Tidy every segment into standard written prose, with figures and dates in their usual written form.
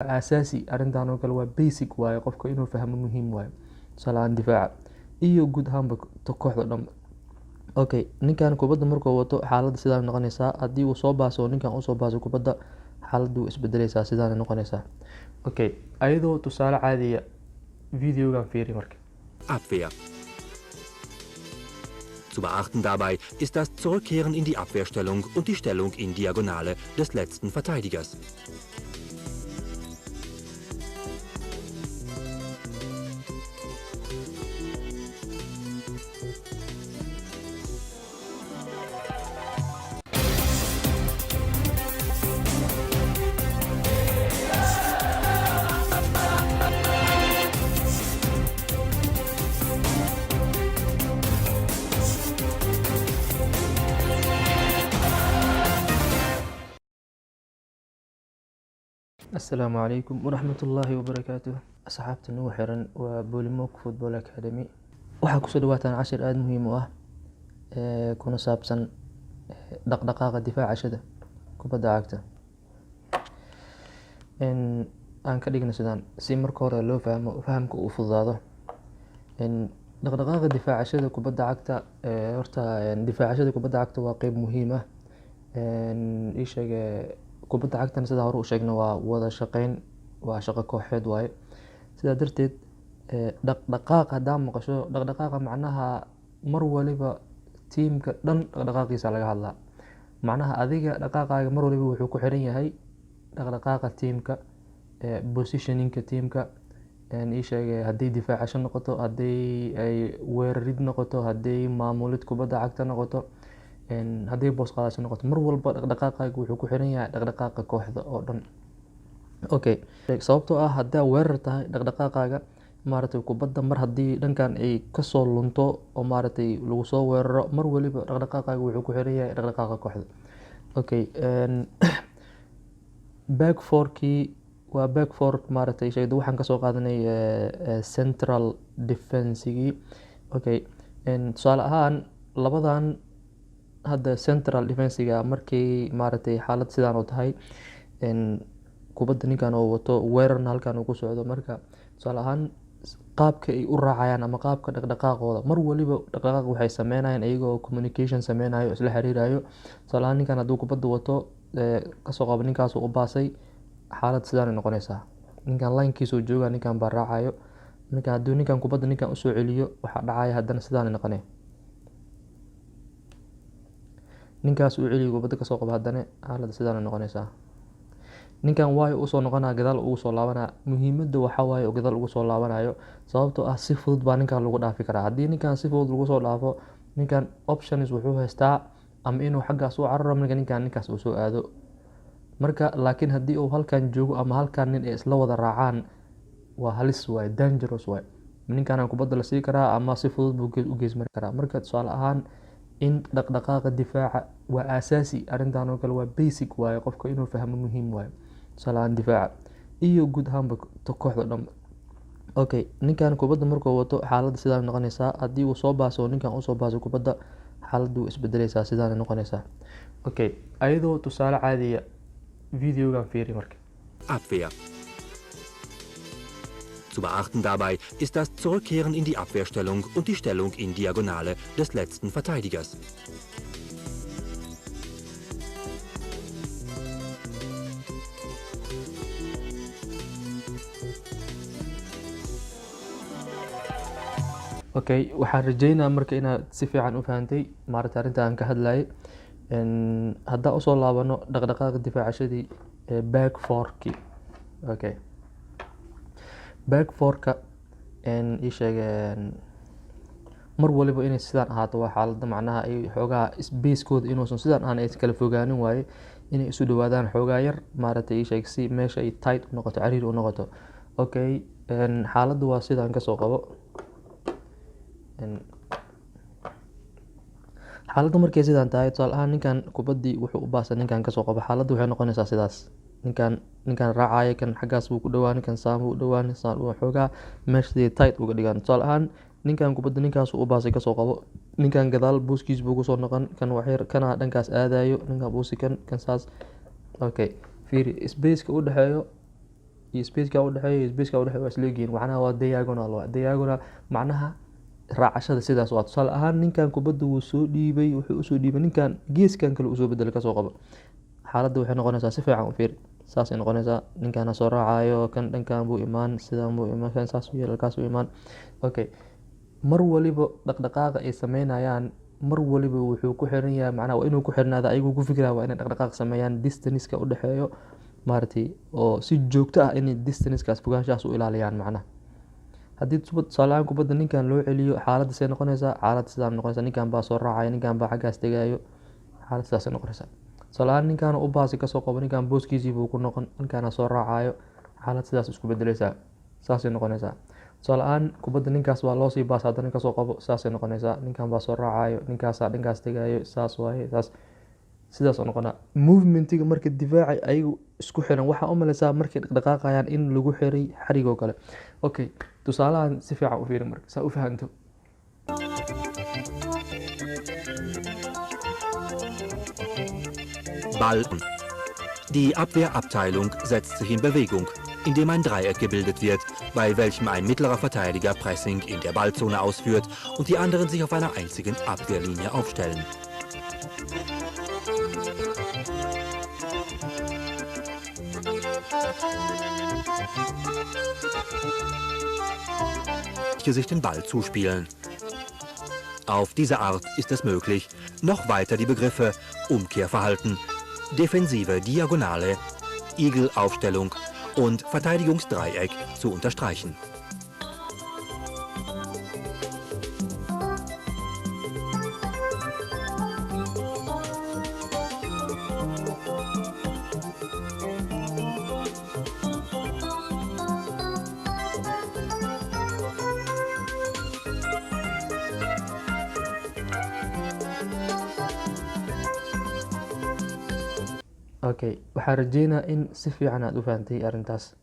أساسي أرنتان oo kale waa basic waaye qofka inuu fahmo muhiim waaye tusaale difaaca iyo guud ahaanba kooxda dhan. Okay, ninkan kubadda markuu wato xaaladda sidaan noqonaysaa haddii uu soo baaso ninkan uu soo baaso kubadda xaaladdu isbedelaysaa sidaan noqonaysaa. Okay, ayadoo tusaale caadiya videogan fiiri marka. Abwehr. Zu beachten dabei ist das Zurückkehren in die Abwehrstellung und die Stellung in Diagonale des letzten Verteidigers. السلام عليكم ورحمة الله وبركاته. أصحابتي نو حيران وبوليموك فوتبول أكاديمي waxaa kusoo dhawaataan cashir aada muhiim u ah kuna saabsan dhaqdhaqaaqa difaacashada kubadda cagta. aan ka dhigno sidaan si marka hore loo fahmo fahamka uu fududaado. dhaqdhaqaaqa difaacashada kubadda cagta horta difaacashada kubadda cagta waa qeyb muhiim ah. ii sheeg kubadda cagtana sida hore u sheegna waa wada shaqeyn, waa shaqo kooxeed waaye. sidaa darteed dhaqdhaqaaq haddaa maqasho dhaqdhaqaaqa macnaha mar waliba tiimka dhan dhaqdhaqaaqiisa laga hadlaa. macnaha adiga dhaqaaqaaga mar waliba wuxuu ku xiran yahay dhaqdhaqaaqa tiimka, positioningka tiimka. ii sheeg haddii difaacasho noqoto, haddii ay weerarid noqoto, haddii maamulid kubadda cagta noqoto, haddii boos qaadasho noqoto, mar walba dhaqdhaqaaqaaga wuxuu ku xiran yahay dhaqdhaqaaqa kooxda oo dhan. Okay, sababtoo ah haddaa weerar tahay dhaqdhaqaaqaaga maaragtay kubadda mar haddii dhankan ay kasoo lunto oo maaragtay lagu soo weeraro, mar waliba dhaqdhaqaaqaaga wuxuu ku xiran yahay dhaqdhaqaaqa kooxda. Okay, back fourkii waa back four maaragtay sheegdo waxaan kasoo qaadanay central defensigii. Okay, tusaale ahaan labadan hadda central defensiga markii maaragtay xaalad sidaan oo tahay kubadda ninkan oo wato weerarna halkan uu ku socdo, marka tusaale ahaan qaabka ay u raacayaan ama qaabka dhaqdhaqaaqooda mar waliba dhaqdhaqaaq waxay sameynayaan iyagoo communication sameynayo, isla xiriirayo. tusaale ahaan ninkan hadduu kubadda wato kasoo qabo ninkaas u baasay, xaalad sidaan noqonaysaa ninkan linekiisoo jooga ninkan baa raacayo. marka hadduu ninkan kubadda ninkan usoo celiyo waxaa dhacaya haddana sidaan noqonay ninkaas uu celiyo kubadda kasoo qabo haddana xaalad sidaan noqonaysaa. ninkan waayo usoo noqonaa gadaal ugu soo laabanaa. muhiimadda waxaa waaye oo gadaal ugu soo laabanayo sababtoo ah si fudud baa ninkan lagu dhaafi karaa. haddii ninkan si fudud lagu soo dhaafo, ninkan options wuxuu haystaa ama inuu xaggaas u cararo marka ninkaas uu soo aado. marka laakiin haddii uu halkan joogo ama halkan nin ay isla wada raacaan waa halis waaye, dangerous waaye. ninkan kubadda la sii karaa ama si fudud buu u geesmari karaa. marka tusaale ahaan in dhaqdhaqaaqa difaaca waa asaasi arrintan oo kale waa basic waaye qofka inuu fahmo muhiim waaye tusaale difaaca iyo guud ahaanba kooxda dhan. Okay, ninkan kubadda markuu wato xaaladda sidaan noqonaysaa haddii uu soo baaso ninkan uu soo baaso kubadda xaaladdu isbedelaysaa sidaan noqonaysaa. Okay, ayadoo tusaale caadiya videogan fiiri marka. Abwehr. Zu beachten dabei ist das Zurückkehren in die Abwehrstellung und die Stellung in Diagonale des letzten Verteidigers. Okay, waxaan rajeynaa marka inaad si fiican u fahantay maaragtay arrinta aan ka hadlayay. haddaa usoo laabano dhaqdhaqaaqa difaacashadii back fourkii. Okay, back fourka ii sheeg mar waliba inay sidaan ahaato waa xaaladda macnaha ay xoogaa spacekooda inuusan sidaan ahaan ay kala fogaanin waaye, inay isu dhawaadaan xoogaa yar maaragtay ii sheeg si meesha ay tight u noqoto, cariir u noqoto. Okay, xaaladdu waa sidaan kasoo qabo. xaaladda markay sidaan tahay tusaale ahaan ninkan kubaddii wuxuu u baasa ninkan kasoo qabo, xaaladdu waxay noqonaysaa sidaas. ninkan raacaya kan xaggaas buu ku dhawaan, kan saan buu u dhawaan, saan uu xoogaa meeshii tight uga dhigaan. tusaale ahaan ninkan kubadda ninkaas u baasay kasoo qabo, ninkan gadaal buuskiis buu kusoo noqon, kan waxyar kana dhankaas aadayo, ninkan buusi kan saas. Okay, fiiri spaceka u dhexeeyo iyo spaceka u dhexeeya iyo spaceka u dhexeeya waa isla egyihiin, macnaha waa diagonal. waa diagonal macnaha raacashada sidaas waa. tusaale ahaan ninkan kubadda wuu soo dhiibay, wuxuu usoo dhiibay ninkan geeskan kale usoo bedelay, kasoo qabo. xaaladda waxay noqonaysaa si fiican u fiiri, saasay noqonaysaa. ninkaana soo raacayo, kan dhankan buu imaan, sidaan buu imaan, kan saas u yeel, halkaas u imaan. okay, mar waliba dhaqdhaqaaqa ay sameynayaan mar waliba wuxuu ku xiran yahay, macnaha waa inuu ku xirnaada ayagoo ku fikiraya waa inay dhaqdhaqaaq sameeyaan distanceka u dhexeeyo maaragtay, oo si joogto ah inay distancekaas fogaanshahaas u ilaaliyaan. macnaha haddii tusaale ahaan kubadda ninkan loo celiyo, xaaladda say noqonaysaa, xaaladda sidaa noqonaysaa, ninkan baa soo raacaya, ninkan baa xaggaas tegayo, xaaladda sidaasay noqonaysaa. tusaale ahaan ninkan u baasi kasoo qabo, ninkan booskiisii buu ku noqon, ninkaana soo raacayo, xaalad sidaas isku bedeleysaa, saasay noqonaysaa. tusaale ahaan kubadda ninkaas waa loosii baas, haddana kasoo qabo, saasay noqonaysaa. ninkan baa soo raacayo, ninkaasaa dhankaas tegayo, saas waaye, saas sidaas oo noqonaa. movementiga marka difaaca ayagu isku xiran, waxaa u maleysaa markay dhaqdhaqaaqayaan in lagu xiray xarigoo kale. okay, tusaalahan si fiican u fiiri marka saa u fahanto. Ball. Die Abwehrabteilung setzt sich in Bewegung, indem ein Dreieck gebildet wird, bei welchem ein mittlerer Verteidiger Pressing in der Ballzone ausführt und die anderen sich auf einer einzigen Abwehrlinie aufstellen. Sich den Ball zuspielen. Auf diese Art ist es möglich, noch weiter die Begriffe Umkehrverhalten, defensive Diagonale, Igelaufstellung und Verteidigungsdreieck zu unterstreichen. okay, waxaan rajeynaa in si fiican aad u fahantay arrintaas.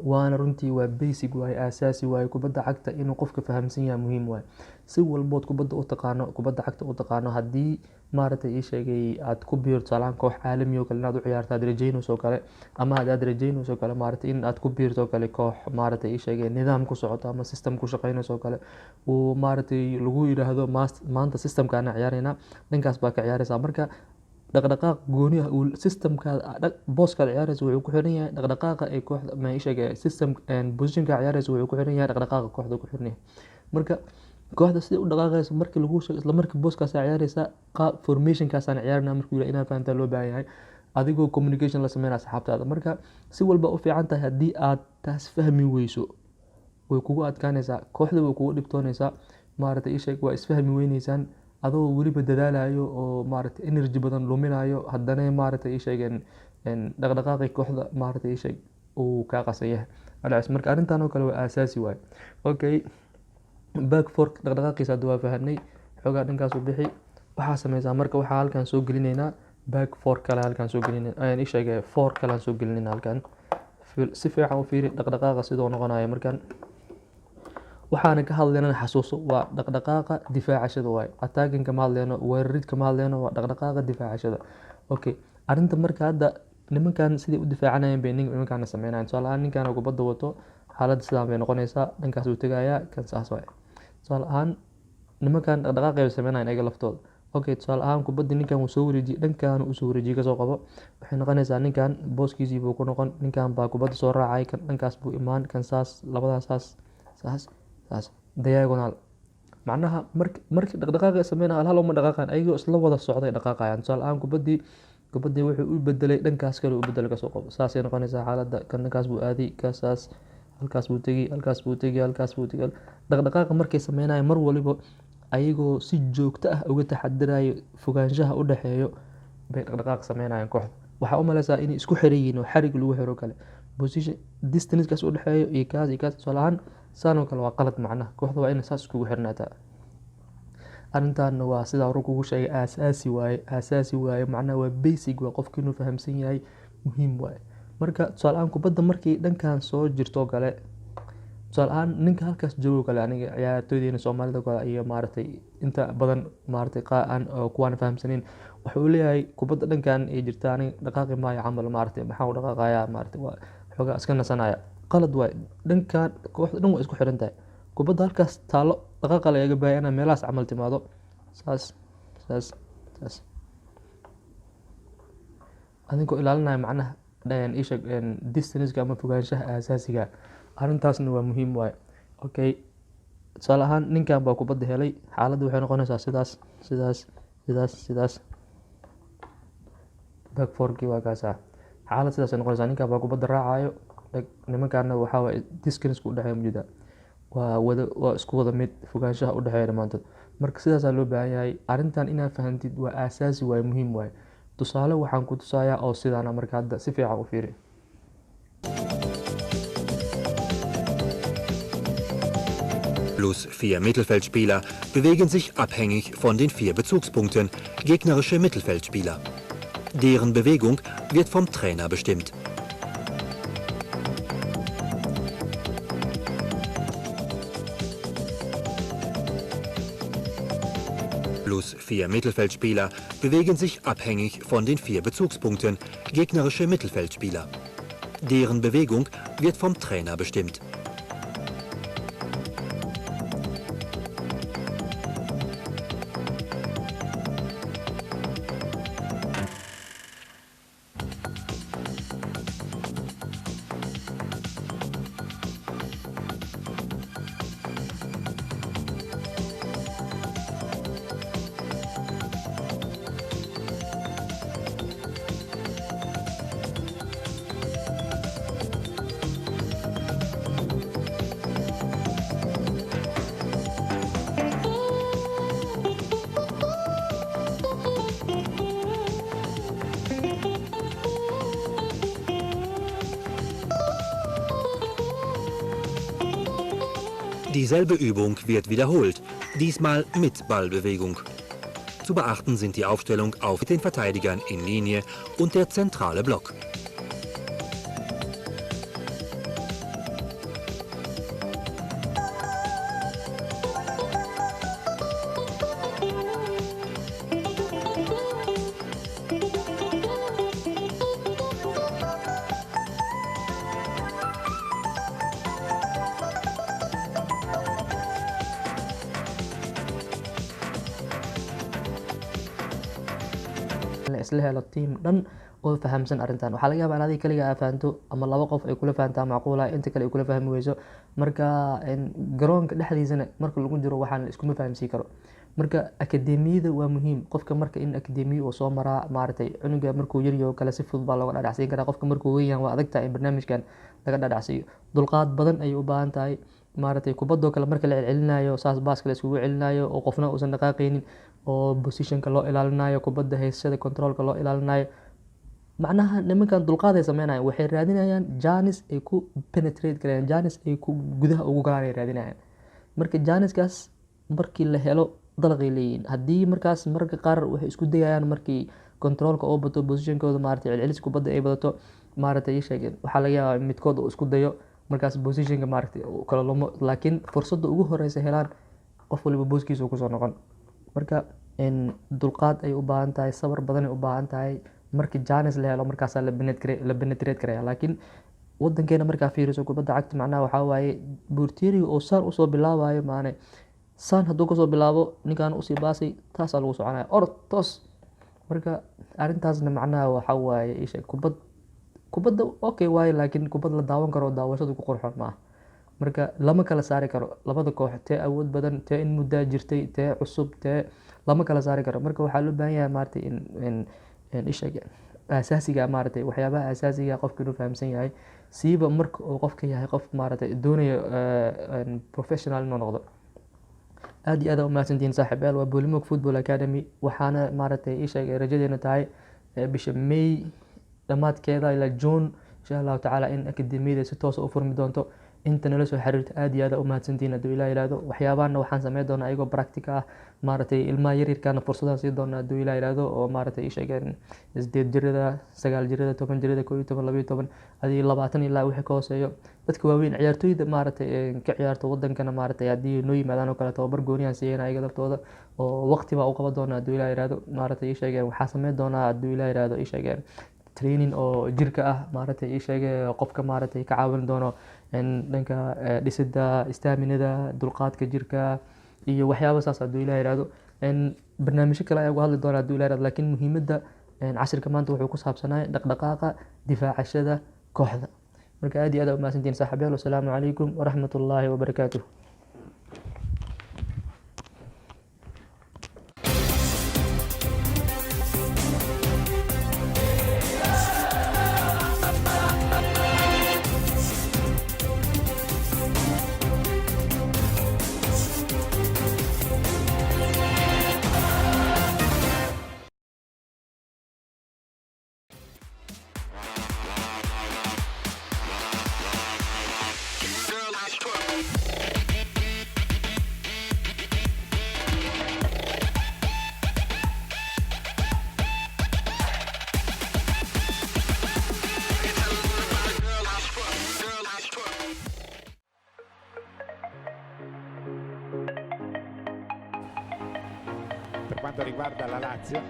waana runtii waa basic waaye, aasaasi waaye. kubadda cagta inuu qofka fahamsan yahay muhiim waaye. si walbood kubadda u taqaano, kubadda cagta u taqaano, haddii maaragtay ii sheegay aad ku biirto tusaalahaan koox caalami oo kale inaad u ciyaarto aad rajeynayso kale, ama aad rajeynayso kale maaragtay in aad ku biirto kale koox maaragtay ii sheegay nidaam ku socoto ama system ku shaqeynayso kale, uu maaragtay lagu yiraahdo maanta systemkaana ciyaarayna, dhankaas baa ka ciyaaraysaa. marka dhaqdhaqaaq gooni ah uu systemkaada booskaad ciyaaraysa wuxuu ku xiran yahay dhaqdhaqaaqa ay kooxda ma ii sheegay system positionka ciyaaraysa wuxuu ku xiran yahay dhaqdhaqaaqa kooxda ku xiran yahay. marka kooxda sidai u dhaqaaqaysa markii lagu sheego isla markii booskaas ciyaaraysa qaab formationkaasaan ciyaarna markuu yiraahdo inaad fahantaa loo baahan yahay, adigoo communication la sameynaya asxaabtaada. marka si walba u fiican tahay haddii aad taas fahmi weyso way kugu adkaanaysaa, kooxda way kugu dhibtoonaysaa, maaragtay ii sheeg waa isfahmi weyneysaan adoo weliba dadaalayo oo maaragtay energy badan luminayo, haddana maaragtay ii sheegeen dhaqdhaqaaqi kooxda maaragtay ii sheeg uu kaa qasan yahay. marka arrintan oo kale waa aasaasi waaye. okay, back fork dhaqdhaqaaqiisa hadda waa fahanay, xoogaa dhankaas u bixi, waxaa sameysaa marka waxaa halkan soo gelinaynaa back fork kale, halkan soo gelinaynaa ayaan ii sheegay fork kale aan soo gelinaynaa halkan. si fiican u fiiri dhaqdhaqaaqa sidoo noqonayo markan. waxaana ka hadlaynana xasuuso waa dhaqdhaqaaqa difaacashada waaye. attacking kama hadlayno, weerarid kama hadlayno, waa dhaqdhaqaaqa difaacashada. okay, arrinta marka hadda nimankan siday u difaacanayeen bay nimankaana sameynayaan. tusaale ahaan ninkan kubadda wato, xaaladda sidaan bay noqonaysaa, dhankaas uu tegayaa, kan saas waaye. tusaale ahaan nimankan dhaqdhaqaaqay bay sameynayaan ayaga laftooda. okay, tusaale ahaan kubadda ninkan uu soo wareejiyey, dhankan uu soo wareejiyey kasoo qabo, waxay noqonaysaa ninkan booskiisii buu ku noqon, ninkan baa kubadda soo raacay, kan dhankaas buu imaan, kan saas, labadaas saas diagonal. macnaha markii dhaqdhaqaaqa sameynaya hal uma dhaqaaqaan, ayagoo isla wada socday dhaqaaqayaan. tusaale ahaan kubaddii wuxuu u bedelay dhankaas kale u bedelay kasoo qabo, saasay noqonaysaa xaaladda. kan dhankaas buu aaday, kasaas halkaas buu tegi, halkaas buu tegi, halkaas buu tegi. dhaqdhaqaaqa markay sameynayaan mar waliba ayagoo si joogto ah uga taxadirayo fogaanshaha u dhexeeyo bay dhaqdhaqaaq sameynayaan kooxda. waxaa u maleysaa inay isku xiran yihiin oo xarig lagu xiro kale, position distancekaas u dhexeeyo iyo kaas iyo kaas. tusaale ahaan saanoo kale waa qalad, macnaha kooxda waa inay saas iskugu xirnaataa. arrintaana waa sidaa hore kugu sheegay aasaasi waaye, macnaha waa basic waa qofka inuu fahamsan yahay muhiim waaye. marka tusaale ahaan kubadda markii dhankan soo jirto kale, tusaale ahaan ninka halkaas joogo kale, aniga ciyaartooydeena soomaalida kale iyo maaragtay inta badan maaragtay kuwaan fahamsanin, wuxuu leeyahay kubadda dhankan ay jirta aniga dhaqaaqi maayo camal, maaragtay maxaa u dhaqaaqayaa, maaragtay xoogaa iska nasanaya. Qalad waay, dhankan kooxda dhan way isku xiran tahay. Kubadda halkaas taalo dhaqaaqa lagaga baahan yahay meelahaas camal timaado. Saas saas saas adinkoo ilaalinaya macnaha ii sheeg distance-ka ama fogaanshaha aasaasiga arrintaasna waa muhiim waaye. Okay, tusaale ahaan ninkan baa kubadda helay, xaaladda waxay noqonaysaa sidaas sidaas sidaas sidaas back four-kii waa kaasa xaalad sidaas ay noqonaysaa. Ninkan baa kubadda raacayo, nimankaana waxaa waaye distance-ka u dhexeeya mujida waa isku wada mid, fogaanshaha u dhexeeya dhammaantood. Marka sidaasaa loo baahan yahay. Arrintan inaad fahantid waa aasaasi waaye, muhiim waaye. Tusaale waxaan ku tusayaa oo sidaana marka hadda si fiican u fiiri. Plus 4 Mittelfeldspieler bewegen sich abhängig von den 4 Bezugspunkten gegnerische Mittelfeldspieler. Deren Bewegung wird vom Trainer bestimmt. Plus 4 Mittelfeldspieler bewegen sich abhängig von den 4 Bezugspunkten gegnerische Mittelfeldspieler. Deren Bewegung wird vom Trainer bestimmt. Dieselbe Übung wird wiederholt, diesmal mit Ballbewegung. Zu beachten sind die Aufstellung auf den Verteidigern in Linie und der zentrale Block. isla helo team dhan oo fahamsan arrintan. Waxaa laga yaabaa in adiga kaliya aad fahanto ama laba qof ay kula fahantaa macquul ah, inta kale ay kula fahmi weyso. Marka garoonka dhexdiisana marka lagu jiro waxaan la iskuma fahamsiin karo. Marka akademiyada waa muhiim. Qofka marka in akademiya uu soo maraa maaragtay cunuga markuu yar yahay kale si fudud baa looga dhadhacsiin karaa. Qofka markuu weyn yahay waa adag tahay in barnaamijkan laga dhadhacsiiyo. Dulqaad badan ayay u baahan tahay. Maaragtay kubadoo kale marka la celcelinayo saas baaska la iskugu celinayo oo qofna uusan dhaqaaqaynin oo positionka loo ilaalinayo, kubadda haysashada controlka loo ilaalinayo. Macnaha nimankan dulqaad ay sameynayaan, waxay raadinayaan janis ay ku penetrate karayaan, janis ay ku gudaha ugu galaan ay raadinayaan. Marka janiskaas markii la helo dalaqay leeyihiin. Haddii markaas marka qaar waxay isku dayayaan markii controlka oo bato positionkooda maaragtay celcelis kubadda ay badato maaragtay ii sheegeen waxaa laga yaabaa midkood uu isku dayo markaas positionka maaragtay kala lumo, laakiin fursadda ugu horeysa helaan qof waliba booskiisa uu kusoo noqon. Marka dulqaad ay u baahan tahay, sabar badan ay u baahan tahay. Markii janis la helo markaasaa la penetrate karaya. Laakiin wadankeena markaa fiiriso kubadda cagta macnaha waxaa waaye boorteeriga oo saan usoo bilaabayo maane saan hadduu kasoo bilaabo ninkan usii baasay taasaa lagu soconaya orod toos. Marka arrintaasna macnaha waxaa waaye ii sheeg kubadda okay waaye, laakiin kubad la daawan karo daawashadu ku qurxoon maaha. Marka lama kala saari karo labada koox, tee awood badan, tee in muddaa jirtay, tee cusub, tee lama kala saari karo. Marka waxaa loo baahan yahay maaragtay in ishaga asaasiga maaragtay waxyaabaha asaasiga qofka inuu fahamsan yahay, siiba marka uu qofka yahay qof maaragtay doonayo professional inuu noqdo. aad iyo aad u mahadsantihiin saaxiibayaal. waa Bolimog Football Academy. waxaana maaragtay ishaga rajadeena tahay bisha May dhamaadkeeda ilaa June insha Allah tacaala in akademiyada si toos ah u furmi doonto. inta nala soo xiriirta aad iyo aad u mahadsantihiin. hadduu Ilaahay yiraahdo waxyaabaana waxaan sameyn doonaa ayagoo practical ah, maaragtay ilmaha yaryarkaana fursadaan siin doonaa hadduu Ilaahay yiraahdo, oo maaragtay ii sheegeen 8 jirada, 9 jirada, 10 jirada, 11, 12 adii 20 ilaa wixii ka hooseeyo. dadka waaweyn ciyaartooyda maaragtay ka ciyaarta wadankana maaragtay haddii noo yimaadaan oo kale tababar gooniyan siiyeen ayaga laftooda oo waqti baa u qaban doonaa hadduu Ilaahay yiraahdo. maaragtay ii sheegeen waxaa sameyn doonaa hadduu Ilaahay yiraahdo ii sheegeen training oo jirka ah maaragtay ii sheegay qofka maaragtay ka caawin doono dhanka dhisidda staminada dulqaadka jirka iyo waxyaabo saas hadduu ilaah yidhaahdo barnaamijyo kale ayaa uga hadli doona hadduu ilaah yidhahdo laakiin muhiimadda casharka maanta wuxuu ku saabsanaa dhaqdhaqaaqa difaacashada kooxda marka aad iyo aad u mahadsantihiin saaxiibayaal wasalaamu calaykum waraxmatullaahi wabarakaatuh Per quanto riguarda la Lazio,